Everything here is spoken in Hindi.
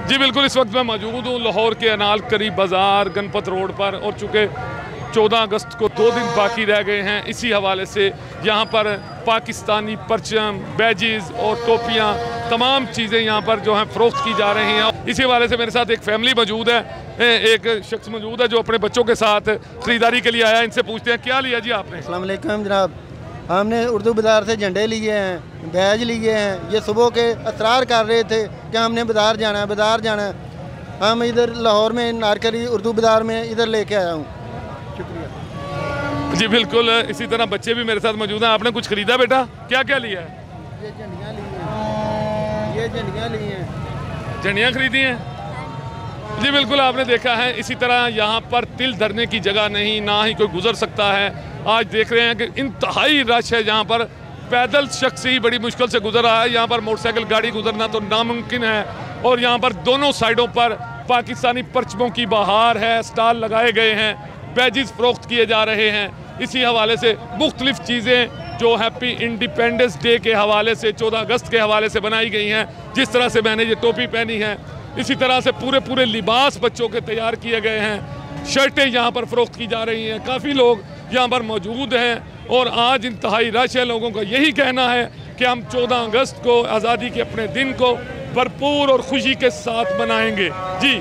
जी बिल्कुल, इस वक्त मैं मौजूद हूँ लाहौर के अनाल करीब बाज़ार गणपत रोड पर, और चूँकि 14 अगस्त को 2 दिन बाकी रह गए हैं, इसी हवाले से यहाँ पर पाकिस्तानी परचम, बैजेस और टोपियाँ, तमाम चीज़ें यहाँ पर जो हैं फ़रोख्त की जा रही हैं। इसी हवाले से मेरे साथ एक फैमिली मौजूद है, एक शख्स मौजूद है जो अपने बच्चों के साथ ख़रीदारी के लिए आया। इनसे पूछते हैं क्या लिया जी आपने। अस्सलाम वालेकुम जनाब, हमने उर्दू बाज़ार से झंडे लिए हैं, बैज लिए हैं। ये सुबह के असरार कर रहे थे कि हमने बाज़ार जाना है, बाज़ार जाना है। हम इधर लाहौर में नारकली उर्दू बाज़ार में इधर लेके आया हूँ। शुक्रिया जी बिल्कुल, इसी तरह बच्चे भी मेरे साथ मौजूद हैं। आपने कुछ ख़रीदा बेटा, क्या क्या लिया है। ये झंडियाँ ली हैं, ये झंडियाँ ली हैं, झंडियाँ खरीदी हैं। जी बिल्कुल, आपने देखा है इसी तरह यहाँ पर तिल धरने की जगह नहीं, ना ही कोई गुजर सकता है। आज देख रहे हैं कि इंतहाई रश है, यहाँ पर पैदल शख्स ही बड़ी मुश्किल से गुजर रहा है। यहाँ पर मोटरसाइकिल गाड़ी गुजरना तो नामुमकिन है, और यहाँ पर दोनों साइडों पर पाकिस्तानी परचमों की बहार है, स्टॉल लगाए गए हैं, बैजेस फ़रोख्त किए जा रहे हैं। इसी हवाले से मुख्तलिफ़ चीज़ें जो हैप्पी इंडिपेंडेंस डे के हवाले से, 14 अगस्त के हवाले से बनाई गई हैं। जिस तरह से मैंने ये टोपी पहनी है, इसी तरह से पूरे पूरे लिबास बच्चों के तैयार किए गए हैं। शर्टें यहाँ पर फ़रोख्त की जा रही हैं। काफ़ी लोग यहाँ पर मौजूद हैं, और आज इंतहाई रश है। लोगों का यही कहना है कि हम 14 अगस्त को, आज़ादी के अपने दिन को भरपूर और खुशी के साथ मनाएंगे। जी।